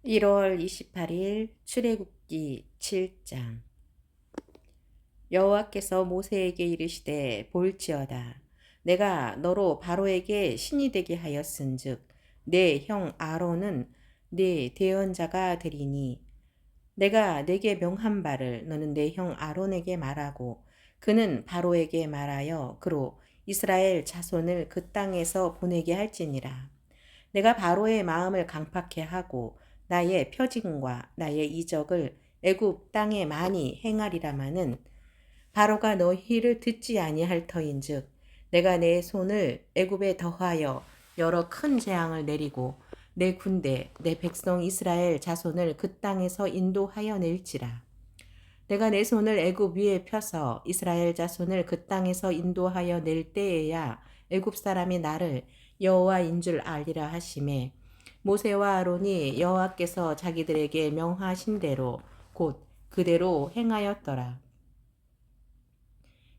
1월 28일 출애굽기 7장. 여호와께서 모세에게 이르시되 볼지어다 내가 너로 바로에게 신이 되게 하였은즉 내 형 아론은 네 대언자가 되리니 내가 네게 명한 바를 너는 내 형 아론에게 말하고 그는 바로에게 말하여 그로 이스라엘 자손을 그 땅에서 보내게 할지니라. 내가 바로의 마음을 강팍해 하고 나의 표징과 나의 이적을 애굽 땅에 많이 행하리라마는 바로가 너희를 듣지 아니할 터인즉 내가 내 손을 애굽에 더하여 여러 큰 재앙을 내리고 내 군대 내 백성 이스라엘 자손을 그 땅에서 인도하여 낼지라. 내가 내 손을 애굽 위에 펴서 이스라엘 자손을 그 땅에서 인도하여 낼 때에야 애굽 사람이 나를 여호와인 줄 알리라 하시매 모세와 아론이 여호와께서 자기들에게 명하신 대로 곧 그대로 행하였더라.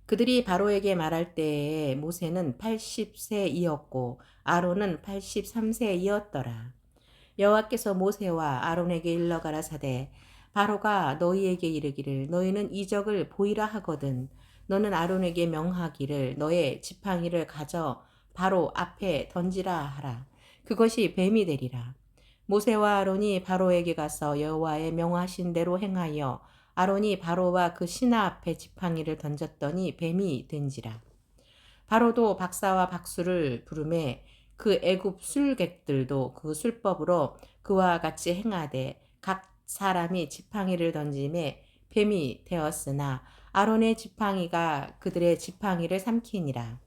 그들이 바로에게 말할 때에 모세는 80세이었고 아론은 83세이었더라. 여호와께서 모세와 아론에게 일러 가라사대 바로가 너희에게 이르기를 너희는 이적을 보이라 하거든 너는 아론에게 명하기를 너의 지팡이를 가져 바로 앞에 던지라 하라. 그것이 뱀이 되리라. 모세와 아론이 바로에게 가서 여호와의 명하신 대로 행하여 아론이 바로와 그 신하 앞에 지팡이를 던졌더니 뱀이 된지라. 바로도 박사와 박수를 부르매 그 애굽 술객들도 그 술법으로 그와 같이 행하되 각 사람이 지팡이를 던짐에 뱀이 되었으나 아론의 지팡이가 그들의 지팡이를 삼키니라.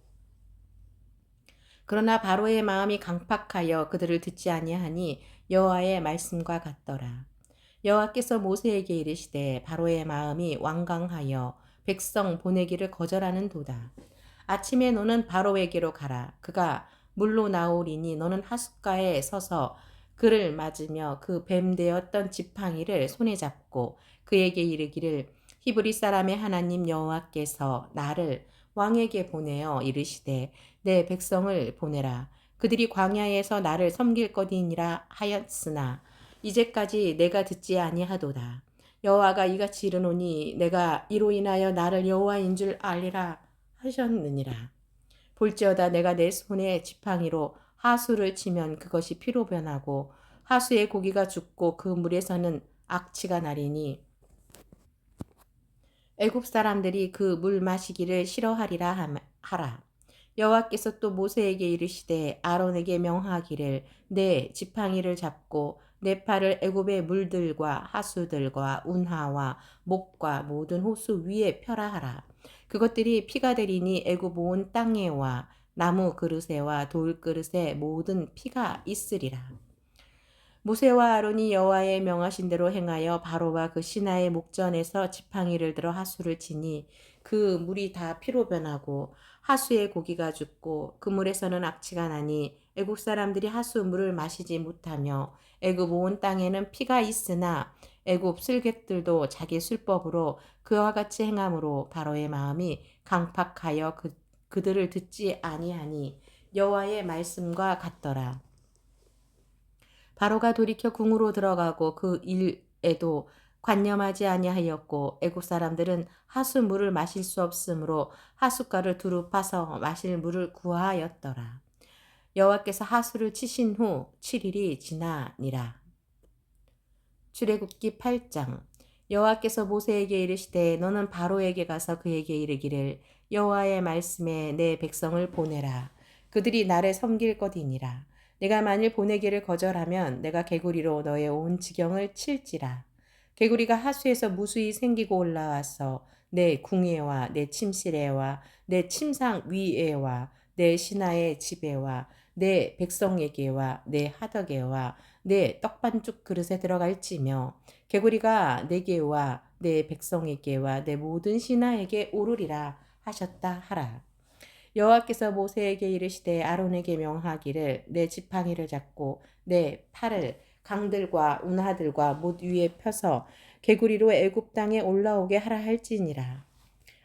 그러나 바로의 마음이 강팍하여 그들을 듣지 아니하니 여호와의 말씀과 같더라. 여호와께서 모세에게 이르시되 바로의 마음이 완강하여 백성 보내기를 거절하는 도다. 아침에 너는 바로에게로 가라. 그가 물로 나오리니 너는 하숫가에 서서 그를 맞으며 그 뱀 되었던 지팡이를 손에 잡고 그에게 이르기를 히브리 사람의 하나님 여호와께서 나를 왕에게 보내어 이르시되 내 백성을 보내라. 그들이 광야에서 나를 섬길 것이니라 하였으나 이제까지 내가 듣지 아니하도다. 여호와가 이같이 이르노니 내가 이로 인하여 나를 여호와인 줄 알리라 하셨느니라. 볼지어다 내가 내 손에 지팡이로 하수를 치면 그것이 피로 변하고 하수의 고기가 죽고 그 물에서는 악취가 나리니 애굽 사람들이 그 물 마시기를 싫어하리라 하라. 여호와께서 또 모세에게 이르시되 아론에게 명하기를 내 지팡이를 잡고 내 팔을 애굽의 물들과 하수들과 운하와 목과 모든 호수 위에 펴라 하라. 그것들이 피가 되리니 애굽 온 땅에와 나무 그릇에와 돌 그릇에 모든 피가 있으리라. 모세와 아론이 여호와의 명하신 대로 행하여 바로와 그 신하의 목전에서 지팡이를 들어 하수를 치니 그 물이 다 피로 변하고 하수의 고기가 죽고 그 물에서는 악취가 나니 애굽 사람들이 하수 물을 마시지 못하며 애굽 온 땅에는 피가 있으나 애굽 술객들도 자기 술법으로 그와 같이 행함으로 바로의 마음이 강팍하여 그들을 듣지 아니하니 여호와의 말씀과 같더라. 바로가 돌이켜 궁으로 들어가고 그 일에도 관념하지 아니하였고 애국 사람들은 하수물을 마실 수 없으므로 하숫가를 두루 파서 마실 물을 구하였더라. 여호와께서 하수를 치신 후 7일이 지나니라. 출애굽기 8장. 여호와께서 모세에게 이르시되 너는 바로에게 가서 그에게 이르기를 여호와의 말씀에 내 백성을 보내라. 그들이 나를 섬길 것이니라. 내가 만일 보내기를 거절하면 내가 개구리로 너의 온 지경을 칠지라. 개구리가 하수에서 무수히 생기고 올라와서 내 궁예와 내 침실에와 내 침상 위에와 내 신하의 집에와 내 백성에게와 내 하덕에와 내 떡반죽 그릇에 들어갈지며 개구리가 내게와 내 백성에게와 내 모든 신하에게 오르리라 하셨다 하라. 여호와께서 모세에게 이르시되 아론에게 명하기를 내 지팡이를 잡고 내 팔을 강들과 운하들과 못 위에 펴서 개구리로 애굽 땅에 올라오게 하라 할지니라.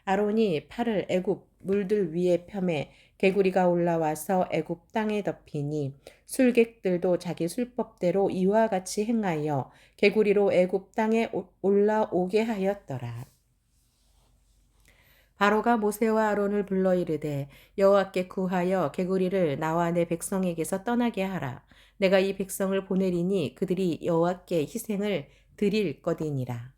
아론이 팔을 애굽 물들 위에 펴매 개구리가 올라와서 애굽 땅에 덮이니 술객들도 자기 술법대로 이와 같이 행하여 개구리로 애굽 땅에 올라오게 하였더라. 바로가 모세와 아론을 불러 이르되 여호와께 구하여 개구리를 나와 내 백성에게서 떠나게 하라. 내가 이 백성을 보내리니 그들이 여호와께 희생을 드릴 것이니라.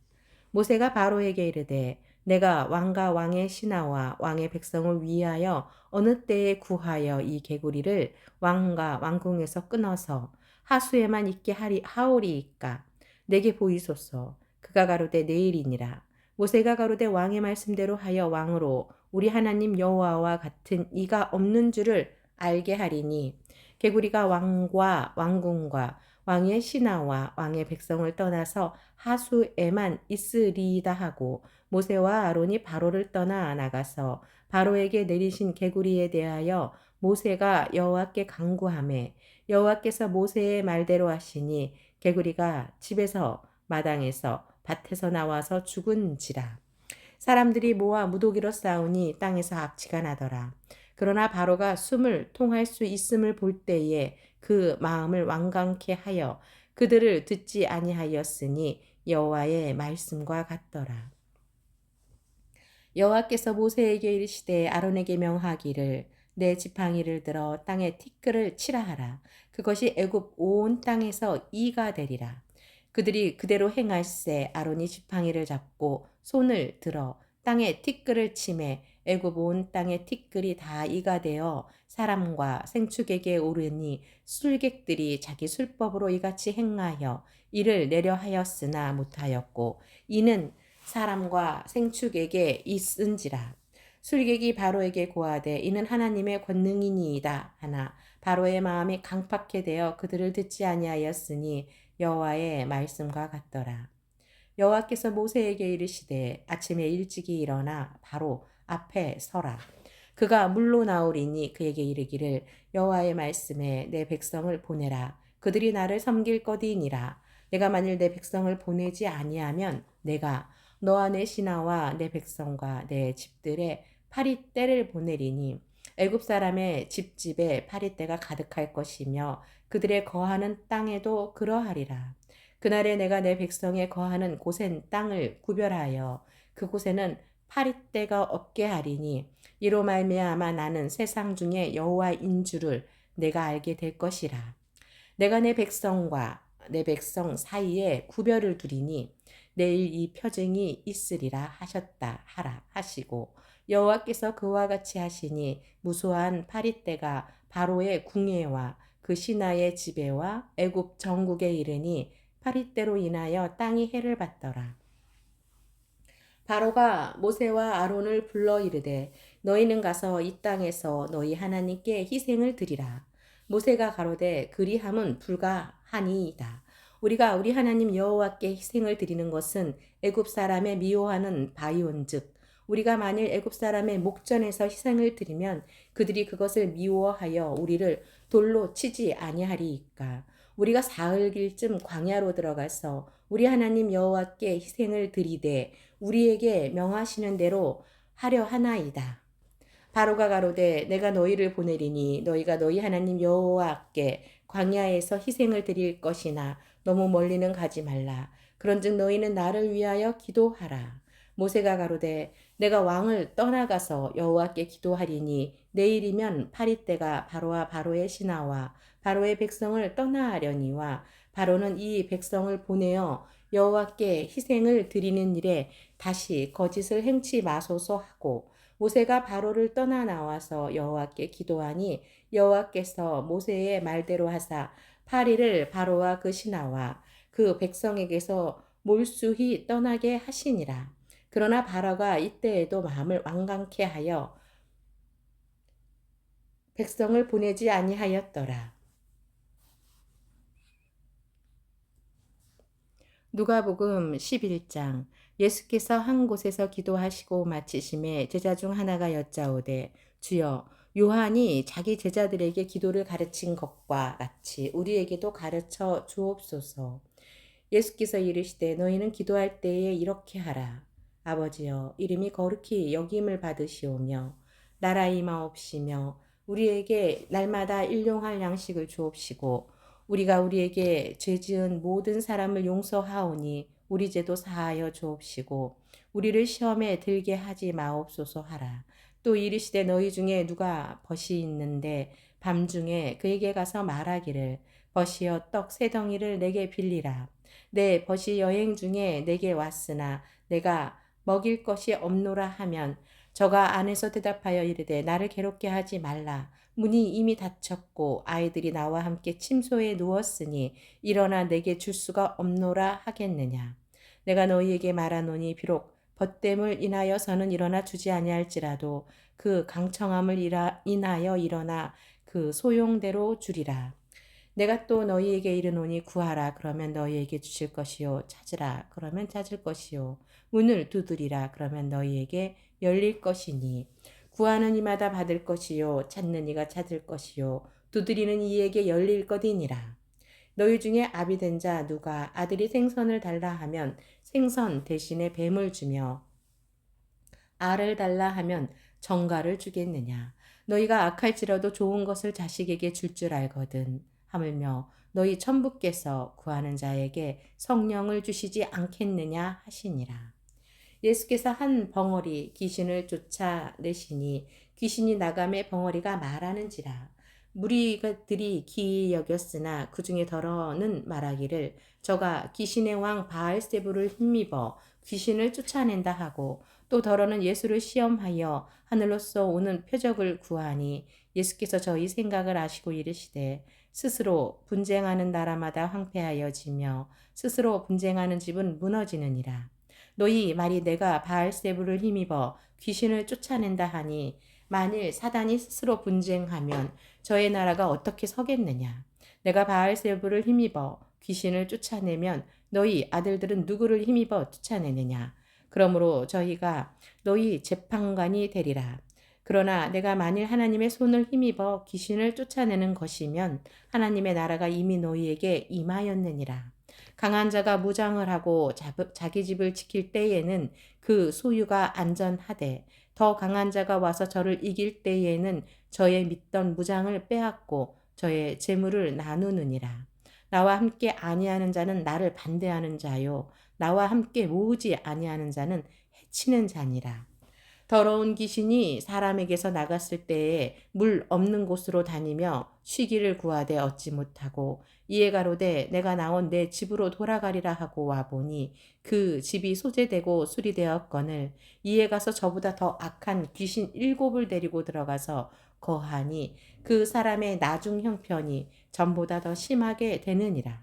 모세가 바로에게 이르되 내가 왕과 왕의 신하와 왕의 백성을 위하여 어느 때에 구하여 이 개구리를 왕과 왕궁에서 끊어서 하수에만 있게 하오리이까. 내게 보이소서. 그가 가로되 내일이니라. 모세가 가로되 왕의 말씀대로 하여 왕으로 우리 하나님 여호와와 같은 이가 없는 줄을 알게 하리니 개구리가 왕과 왕궁과 왕의 신하와 왕의 백성을 떠나서 하수에만 있으리이다 하고 모세와 아론이 바로를 떠나 나가서 바로에게 내리신 개구리에 대하여 모세가 여호와께 간구하매 여호와께서 모세의 말대로 하시니 개구리가 집에서 마당에서 밭에서 나와서 죽은지라. 사람들이 모아 무더기로 싸우니 땅에서 악취가 나더라. 그러나 바로가 숨을 통할 수 있음을 볼 때에 그 마음을 완강케 하여 그들을 듣지 아니하였으니 여호와의 말씀과 같더라. 여호와께서 모세에게 이르시되 아론에게 명하기를 내 지팡이를 들어 땅에 티끌을 치라 하라. 그것이 애굽 온 땅에서 이가 되리라. 그들이 그대로 행할세 아론이 지팡이를 잡고 손을 들어 땅에 티끌을 치매 애굽 온 땅의 티끌이 다 이가 되어 사람과 생축에게 오르니 술객들이 자기 술법으로 이같이 행하여 이를 내려 하였으나 못하였고 이는 사람과 생축에게 있은지라. 술객이 바로에게 고하되 이는 하나님의 권능이니이다 하나 바로의 마음이 강팍해 되어 그들을 듣지 아니하였으니 여호와의 말씀과 같더라. 여호와께서 모세에게 이르시되 아침에 일찍이 일어나 바로 앞에 서라. 그가 물로 나오리니 그에게 이르기를 여호와의 말씀에 내 백성을 보내라. 그들이 나를 섬길 것이니라. 내가 만일 내 백성을 보내지 아니하면 내가 너와 내 신하와 내 백성과 내 집들에 파리떼를 보내리니 애굽 사람의 집집에 파리떼가 가득할 것이며 그들의 거하는 땅에도 그러하리라. 그날에 내가 내 백성의 거하는 곳엔 땅을 구별하여 그곳에는 파리떼가 없게 하리니 이로 말미암아 나는 세상 중에 여호와인 줄을 내가 알게 될 것이라. 내가 내 백성과 내 백성 사이에 구별을 두리니 내일 이 표징이 있으리라 하셨다 하라 하시고 여호와께서 그와 같이 하시니 무수한 파리떼가 바로의 궁예와 그 신하의 집에와 애굽 전국에 이르니 파리떼로 인하여 땅이 해를 받더라. 바로가 모세와 아론을 불러 이르되 너희는 가서 이 땅에서 너희 하나님께 희생을 드리라. 모세가 가로되 그리함은 불가하니이다. 우리가 우리 하나님 여호와께 희생을 드리는 것은 애굽 사람의 미워하는 바이온즉 우리가 만일 애굽 사람의 목전에서 희생을 드리면 그들이 그것을 미워하여 우리를 돌로 치지 아니하리이까. 우리가 사흘길쯤 광야로 들어가서 우리 하나님 여호와께 희생을 드리되 우리에게 명하시는 대로 하려 하나이다. 바로가 가로되 내가 너희를 보내리니 너희가 너희 하나님 여호와께 광야에서 희생을 드릴 것이나 너무 멀리는 가지 말라. 그런즉 너희는 나를 위하여 기도하라. 모세가 가로되 내가 왕을 떠나가서 여호와께 기도하리니 내일이면 파리떼가 바로와 바로의 신하와 바로의 백성을 떠나하려니와 바로는 이 백성을 보내어 여호와께 희생을 드리는 일에 다시 거짓을 행치 마소서 하고 모세가 바로를 떠나 나와서 여호와께 기도하니 여호와께서 모세의 말대로 하사 파리를 바로와 그 신하와 그 백성에게서 몰수히 떠나게 하시니라. 그러나 바로가 이때에도 마음을 완강케 하여 백성을 보내지 아니하였더라. 누가복음 11장. 예수께서 한 곳에서 기도하시고 마치심에 제자 중 하나가 여짜오되 주여 요한이 자기 제자들에게 기도를 가르친 것과 같이 우리에게도 가르쳐 주옵소서. 예수께서 이르시되 너희는 기도할 때에 이렇게 하라. 아버지여 이름이 거룩히 여김을 받으시오며 나라 임하옵시며 우리에게 날마다 일용할 양식을 주옵시고 우리가 우리에게 죄 지은 모든 사람을 용서하오니 우리 죄도 사하여 주옵시고 우리를 시험에 들게 하지 마옵소서 하라. 또 이르시되 너희 중에 누가 벗이 있는데 밤중에 그에게 가서 말하기를 벗이여 떡 세 덩이를 내게 빌리라. 내 벗이 여행 중에 내게 왔으나 내가 먹일 것이 없노라 하면 저가 안에서 대답하여 이르되 나를 괴롭게 하지 말라. 문이 이미 닫혔고 아이들이 나와 함께 침소에 누웠으니 일어나 내게 줄 수가 없노라 하겠느냐. 내가 너희에게 말하노니 비록 벗됨을 인하여서는 일어나 주지 아니할지라도 그 강청함을 인하여 일어나 그 소용대로 주리라. 내가 또 너희에게 이르노니 구하라 그러면 너희에게 주실 것이요 찾으라 그러면 찾을 것이요 문을 두드리라 그러면 너희에게 열릴 것이니 구하는 이마다 받을 것이요 찾는 이가 찾을 것이요 두드리는 이에게 열릴 것이니라. 너희 중에 아비된 자 누가 아들이 생선을 달라 하면 생선 대신에 뱀을 주며 알을 달라 하면 정갈을 주겠느냐. 너희가 악할지라도 좋은 것을 자식에게 줄 줄 알거든. 하물며 너희 천부께서 구하는 자에게 성령을 주시지 않겠느냐 하시니라. 예수께서 한 벙어리 귀신을 쫓아내시니 귀신이 나감에 벙어리가 말하는지라. 무리들이 기이 여겼으나 그 중에 더러는 말하기를 저가 귀신의 왕 바알세부를 힘입어 귀신을 쫓아낸다 하고 또 더러는 예수를 시험하여 하늘로서 오는 표적을 구하니 예수께서 저희 생각을 아시고 이르시되 스스로 분쟁하는 나라마다 황폐하여지며 스스로 분쟁하는 집은 무너지느니라. 너희 말이 내가 바알세부를 힘입어 귀신을 쫓아낸다 하니 만일 사단이 스스로 분쟁하면 저의 나라가 어떻게 서겠느냐. 내가 바알세부를 힘입어 귀신을 쫓아내면 너희 아들들은 누구를 힘입어 쫓아내느냐. 그러므로 저희가 너희 재판관이 되리라. 그러나 내가 만일 하나님의 손을 힘입어 귀신을 쫓아내는 것이면 하나님의 나라가 이미 너희에게 임하였느니라. 강한 자가 무장을 하고 자기 집을 지킬 때에는 그 소유가 안전하되 더 강한 자가 와서 저를 이길 때에는 저의 믿던 무장을 빼앗고 저의 재물을 나누느니라. 나와 함께 아니하는 자는 나를 반대하는 자요 나와 함께 모으지 아니하는 자는 해치는 자니라. 더러운 귀신이 사람에게서 나갔을 때에 물 없는 곳으로 다니며 쉬기를 구하되 얻지 못하고 이에 가로되 내가 나온 내 집으로 돌아가리라 하고 와보니 그 집이 소재되고 수리되었거늘 이에 가서 저보다 더 악한 귀신 7을 데리고 들어가서 거하니 그 사람의 나중 형편이 전보다 더 심하게 되느니라.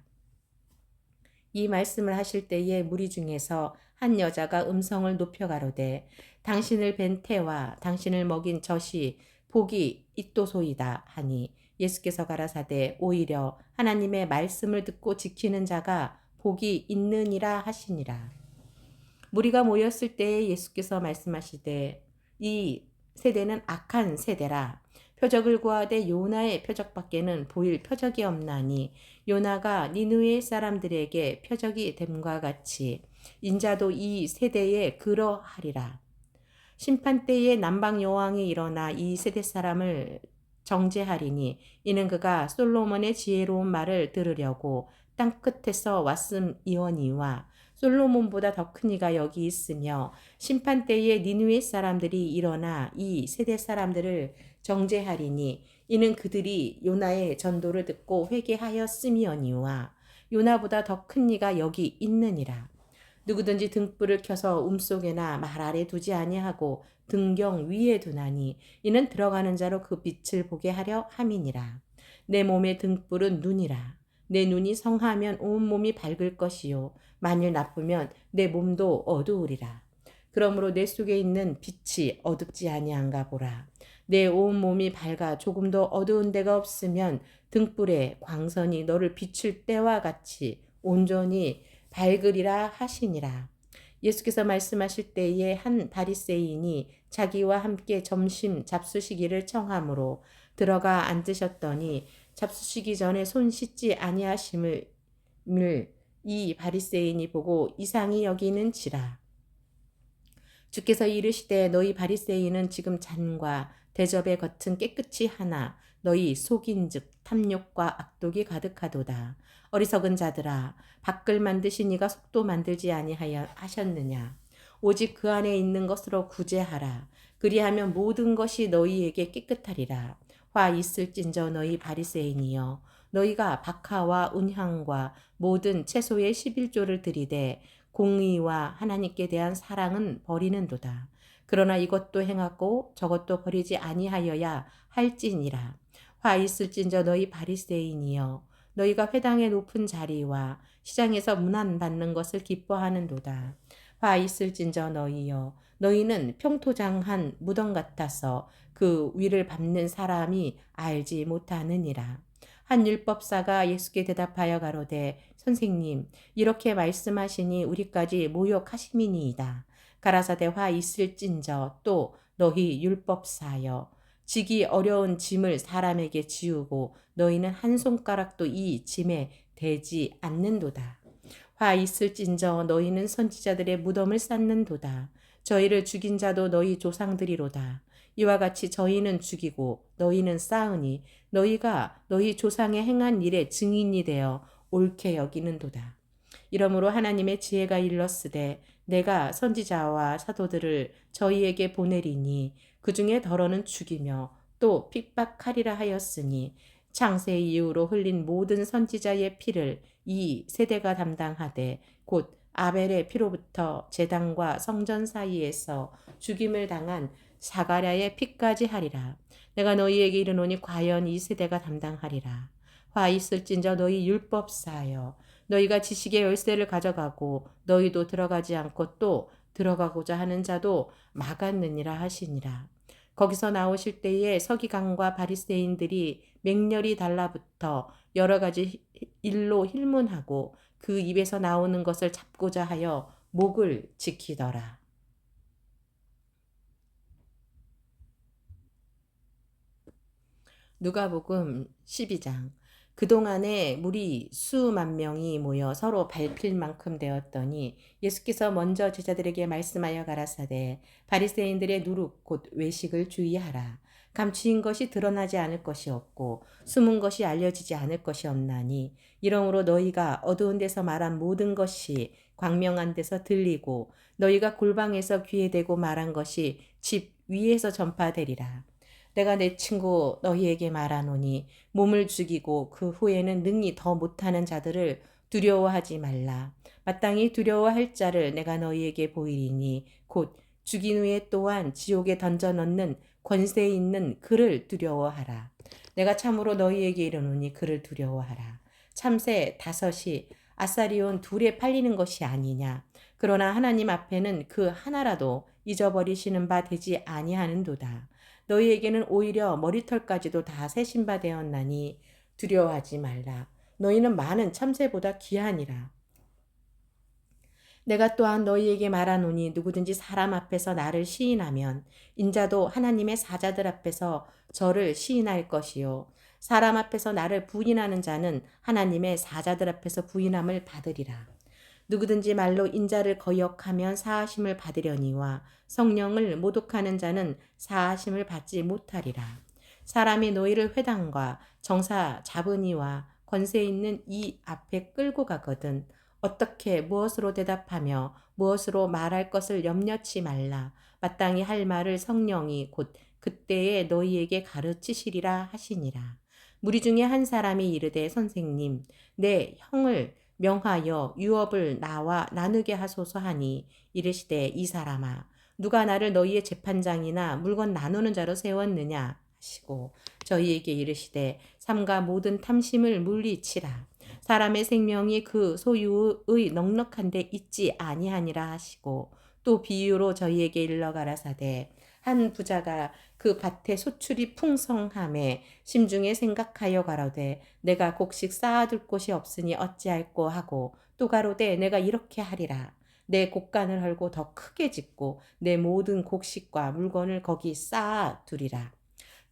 이 말씀을 하실 때에 무리 중에서 한 여자가 음성을 높여 가로되 당신을 뵌 태와 당신을 먹인 젖이 복이 있도소이다 하니 예수께서 가라사대 오히려 하나님의 말씀을 듣고 지키는 자가 복이 있느니라 하시니라. 무리가 모였을 때에 예수께서 말씀하시되 이 세대는 악한 세대라. 표적을 구하되 요나의 표적밖에는 보일 표적이 없나니 요나가 니느웨 사람들에게 표적이 됨과 같이 인자도 이 세대에 그러하리라. 심판 때에 남방 여왕이 일어나 이 세대 사람을 정죄하리니 이는 그가 솔로몬의 지혜로운 말을 들으려고 땅 끝에서 왔음이오니와 솔로몬보다 더 큰 이가 여기 있으며 심판 때에 니느웨 사람들이 일어나 이 세대 사람들을 정죄하리니 이는 그들이 요나의 전도를 듣고 회개하였음이오니와 요나보다 더 큰 이가 여기 있느니라. 누구든지 등불을 켜서 움속에나 말 아래 두지 아니하고 등경 위에 두나니 이는 들어가는 자로 그 빛을 보게 하려 함이니라. 내 몸의 등불은 눈이라. 내 눈이 성하면 온 몸이 밝을 것이요 만일 나쁘면 내 몸도 어두우리라. 그러므로 내 속에 있는 빛이 어둡지 아니한가 보라. 내 온 몸이 밝아 조금도 어두운 데가 없으면 등불에 광선이 너를 비출 때와 같이 온전히 밝으리라 하시니라. 예수께서 말씀하실 때에 한 바리새인이 자기와 함께 점심 잡수시기를 청함으로 들어가 앉으셨더니 잡수시기 전에 손 씻지 아니하심을 이 바리새인이 보고 이상히 여기는지라. 주께서 이르시되 너희 바리새인은 지금 잔과 대접의 겉은 깨끗이 하나 너희 속인즉 탐욕과 악독이 가득하도다. 어리석은 자들아, 밖을 만드시니가 속도 만들지 아니하여 하셨느냐. 오직 그 안에 있는 것으로 구제하라. 그리하면 모든 것이 너희에게 깨끗하리라. 화 있을진저 너희 바리새인이여, 너희가 박하와 운향과 모든 채소의 11조를 들이되 공의와 하나님께 대한 사랑은 버리는도다. 그러나 이것도 행하고 저것도 버리지 아니하여야 할지니라. 화 있을진저 너희 바리새인이여, 너희가 회당의 높은 자리와 시장에서 문안받는 것을 기뻐하는도다. 화 있을진저 너희여, 너희는 평토장한 무덤 같아서 그 위를 밟는 사람이 알지 못하느니라. 한 율법사가 예수께 대답하여 가로되 선생님, 이렇게 말씀하시니 우리까지 모욕하심이니이다. 가라사대 화 있을진저 또 너희 율법사여, 지기 어려운 짐을 사람에게 지우고 너희는 한 손가락도 이 짐에 대지 않는도다. 화 있을진저 너희는 선지자들의 무덤을 쌓는도다. 저희를 죽인 자도 너희 조상들이로다. 이와 같이 저희는 죽이고 너희는 쌓으니 너희가 너희 조상의 행한 일의 증인이 되어 옳게 여기는도다. 이러므로 하나님의 지혜가 일렀으되 내가 선지자와 사도들을 저희에게 보내리니 그 중에 더러는 죽이며 또 핍박하리라 하였으니 창세 이후로 흘린 모든 선지자의 피를 이 세대가 담당하되 곧 아벨의 피로부터 제단과 성전 사이에서 죽임을 당한 사가랴의 피까지 하리라. 내가 너희에게 이르노니 과연 이 세대가 담당하리라. 화 있을진저 너희 율법사여, 너희가 지식의 열쇠를 가져가고 너희도 들어가지 않고 또 들어가고자 하는 자도 막았느니라 하시니라. 거기서 나오실 때에 서기관과 바리새인들이 맹렬히 달라붙어 여러 가지 일로 힐문하고 그 입에서 나오는 것을 잡고자 하여 목을 지키더라. 누가복음 12장. 그동안에 무리 수만 명이 모여 서로 밟힐 만큼 되었더니 예수께서 먼저 제자들에게 말씀하여 가라사대 바리새인들의 누룩 곧 외식을 주의하라. 감추인 것이 드러나지 않을 것이 없고 숨은 것이 알려지지 않을 것이 없나니 이러므로 너희가 어두운 데서 말한 모든 것이 광명한 데서 들리고 너희가 골방에서 귀에 대고 말한 것이 집 위에서 전파되리라. 내가 내 친구 너희에게 말하노니 몸을 죽이고 그 후에는 능히 더 못하는 자들을 두려워하지 말라. 마땅히 두려워할 자를 내가 너희에게 보이리니 곧 죽인 후에 또한 지옥에 던져 넣는 권세 있는 그를 두려워하라. 내가 참으로 너희에게 이르노니 그를 두려워하라. 참새 5이 아사리온 2에 팔리는 것이 아니냐. 그러나 하나님 앞에는 그 하나라도 잊어버리시는 바 되지 아니하는도다. 너희에게는 오히려 머리털까지도 다 세신 바 되었나니 두려워하지 말라. 너희는 많은 참새보다 귀하니라. 내가 또한 너희에게 말하노니 누구든지 사람 앞에서 나를 시인하면 인자도 하나님의 사자들 앞에서 저를 시인할 것이요. 사람 앞에서 나를 부인하는 자는 하나님의 사자들 앞에서 부인함을 받으리라. 누구든지 말로 인자를 거역하면 사하심을 받으려니와 성령을 모독하는 자는 사하심을 받지 못하리라. 사람이 너희를 회당과 정사 잡은이와 권세 있는 이 앞에 끌고 가거든 어떻게 무엇으로 대답하며 무엇으로 말할 것을 염려치 말라. 마땅히 할 말을 성령이 곧 그때에 너희에게 가르치시리라 하시니라. 무리 중에 한 사람이 이르되 선생님, 내 형을 명하여 유업을 나와 나누게 하소서 하니 이르시되 이 사람아, 누가 나를 너희의 재판장이나 물건 나누는 자로 세웠느냐 하시고 저희에게 이르시되 삼가 모든 탐심을 물리치라. 사람의 생명이 그 소유의 넉넉한 데 있지 아니하니라 하시고 또 비유로 저희에게 일러 가라사대 한 부자가 그 밭에 소출이 풍성함에 심중에 생각하여 가로되 내가 곡식 쌓아둘 곳이 없으니 어찌할꼬 하고 또 가로되 내가 이렇게 하리라. 내 곡간을 헐고 더 크게 짓고 내 모든 곡식과 물건을 거기 쌓아두리라.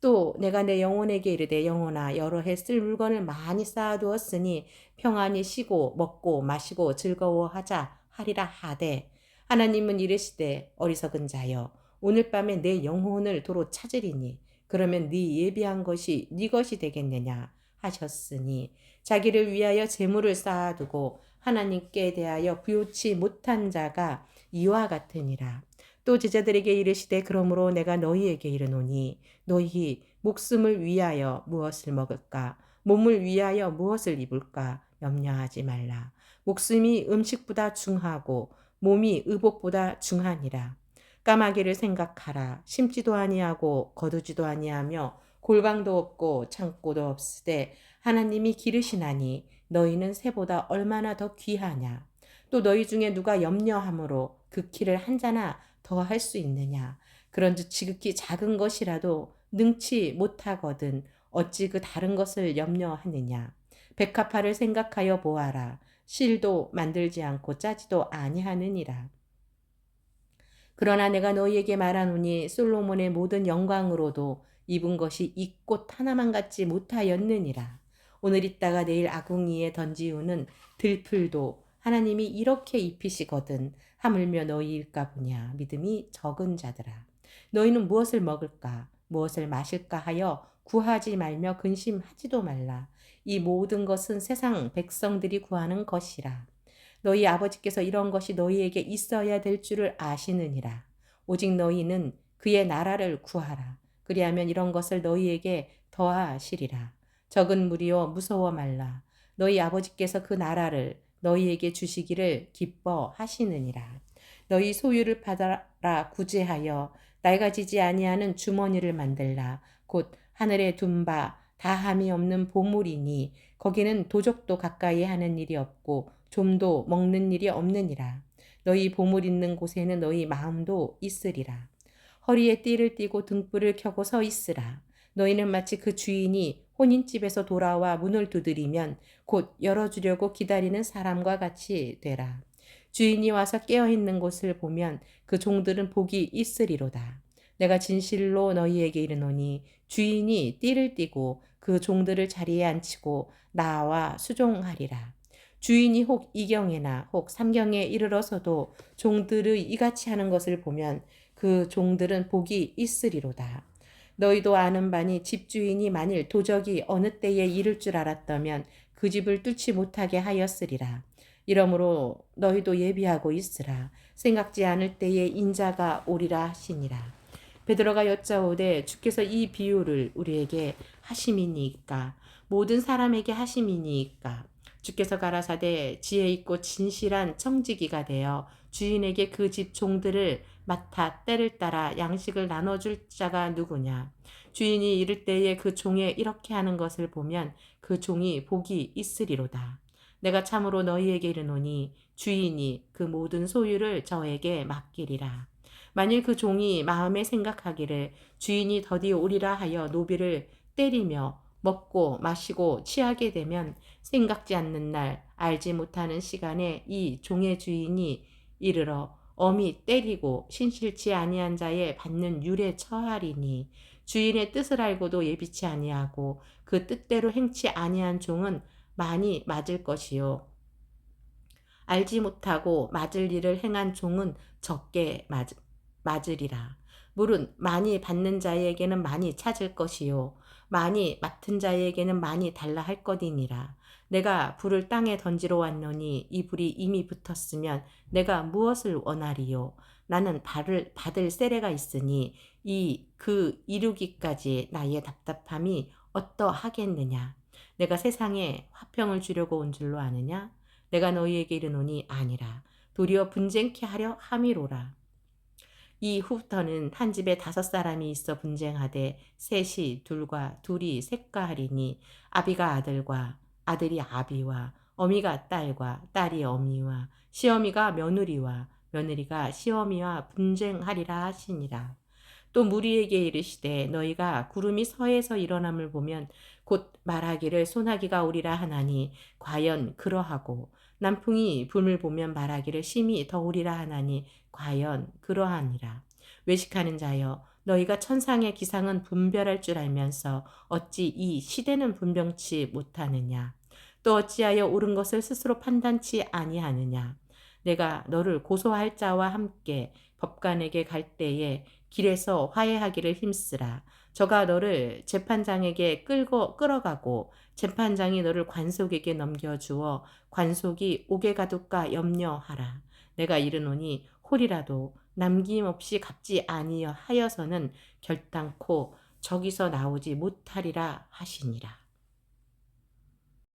또 내가 내 영혼에게 이르되 영혼아 여러 해 쓸 물건을 많이 쌓아두었으니 평안히 쉬고 먹고 마시고 즐거워하자 하리라 하되 하나님은 이르시되 어리석은 자여 오늘 밤에 내 영혼을 도로 찾으리니 그러면 네 예비한 것이 네 것이 되겠느냐 하셨으니 자기를 위하여 재물을 쌓아두고 하나님께 대하여 부요치 못한 자가 이와 같으니라. 또 제자들에게 이르시되 그러므로 내가 너희에게 이르노니 너희 목숨을 위하여 무엇을 먹을까 몸을 위하여 무엇을 입을까 염려하지 말라. 목숨이 음식보다 중하고 몸이 의복보다 중하니라. 까마귀를 생각하라. 심지도 아니하고 거두지도 아니하며 골방도 없고 창고도 없으되 하나님이 기르시나니 너희는 새보다 얼마나 더 귀하냐. 또 너희 중에 누가 염려함으로 그 키를 한 자나 더 할 수 있느냐. 그런즉 지극히 작은 것이라도 능치 못하거든 어찌 그 다른 것을 염려하느냐. 백합화를 생각하여 보아라. 실도 만들지 않고 짜지도 아니하느니라. 그러나 내가 너희에게 말하노니 솔로몬의 모든 영광으로도 입은 것이 이 꽃 하나만 같지 못하였느니라. 오늘 있다가 내일 아궁이에 던지우는 들풀도 하나님이 이렇게 입히시거든 하물며 너희일까 보냐. 믿음이 적은 자들아. 너희는 무엇을 먹을까 무엇을 마실까 하여 구하지 말며 근심하지도 말라. 이 모든 것은 세상 백성들이 구하는 것이라. 너희 아버지께서 이런 것이 너희에게 있어야 될 줄을 아시느니라. 오직 너희는 그의 나라를 구하라. 그리하면 이런 것을 너희에게 더하시리라. 적은 무리여 무서워 말라. 너희 아버지께서 그 나라를 너희에게 주시기를 기뻐하시느니라. 너희 소유를 받아라 구제하여 낡아지지 아니하는 주머니를 만들라. 곧 하늘에 둔 바 다함이 없는 보물이니 거기는 도적도 가까이 하는 일이 없고 좀도 먹는 일이 없느니라. 너희 보물 있는 곳에는 너희 마음도 있으리라. 허리에 띠를 띠고 등불을 켜고 서 있으라. 너희는 마치 그 주인이 혼인집에서 돌아와 문을 두드리면 곧 열어주려고 기다리는 사람과 같이 되라. 주인이 와서 깨어있는 곳을 보면 그 종들은 복이 있으리로다. 내가 진실로 너희에게 이르노니 주인이 띠를 띠고 그 종들을 자리에 앉히고 나와 수종하리라. 주인이 혹 이경에나 혹 삼경에 이르러서도 종들의 이같이 하는 것을 보면 그 종들은 복이 있으리로다. 너희도 아는 바니 집주인이 만일 도적이 어느 때에 이를 줄 알았다면 그 집을 뚫지 못하게 하였으리라. 이러므로 너희도 예비하고 있으라. 생각지 않을 때에 인자가 오리라 하시니라. 베드로가 여짜오되 주께서 이 비유를 우리에게 하심이니이까 모든 사람에게 하심이니이까 주께서 가라사대 지혜 있고 진실한 청지기가 되어 주인에게 그 집 종들을 맡아 때를 따라 양식을 나눠줄 자가 누구냐. 주인이 이를 때에 그 종에 이렇게 하는 것을 보면 그 종이 복이 있으리로다. 내가 참으로 너희에게 이르노니 주인이 그 모든 소유를 저에게 맡기리라. 만일 그 종이 마음에 생각하기를 주인이 더디 오리라 하여 노비를 때리며 먹고 마시고 취하게 되면 생각지 않는 날 알지 못하는 시간에 이 종의 주인이 이르러 엄히 때리고 신실치 아니한 자에 받는 율에 처하리니 주인의 뜻을 알고도 예비치 아니하고 그 뜻대로 행치 아니한 종은 많이 맞을 것이요 알지 못하고 맞을 일을 행한 종은 적게 맞으리라. 물은 많이 받는 자에게는 많이 찾을 것이요 많이 맡은 자에게는 많이 달라 할 것이니라. 내가 불을 땅에 던지러 왔노니 이 불이 이미 붙었으면 내가 무엇을 원하리요. 나는 받을 세례가 있으니 그 이루기까지 나의 답답함이 어떠하겠느냐. 내가 세상에 화평을 주려고 온 줄로 아느냐. 내가 너희에게 이르노니 아니라 도리어 분쟁케 하려 함이로라. 이 후부터는 한 집에 5사람이 있어 분쟁하되 셋이 둘과 둘이 셋과 하리니 아비가 아들과 아들이 아비와 어미가 딸과 딸이 어미와 시어미가 며느리와 며느리가 시어미와 분쟁하리라 하시니라. 또 무리에게 이르시되 너희가 구름이 서에서 일어남을 보면 곧 말하기를 소나기가 오리라 하나니 과연 그러하고 남풍이 붐을 보면 말하기를 심히 더우리라 하나니 과연 그러하니라. 외식하는 자여 너희가 천상의 기상은 분별할 줄 알면서 어찌 이 시대는 분명치 못하느냐. 또 어찌하여 옳은 것을 스스로 판단치 아니하느냐. 내가 너를 고소할 자와 함께 법관에게 갈 때에 길에서 화해하기를 힘쓰라. 저가 너를 재판장에게 끌어가고 재판장이 너를 관속에게 넘겨주어 관속이 오게 가둘까 염려하라. 내가 이르노니 홀이라도 남김없이 갚지 아니하여서는 결단코 저기서 나오지 못하리라 하시니라.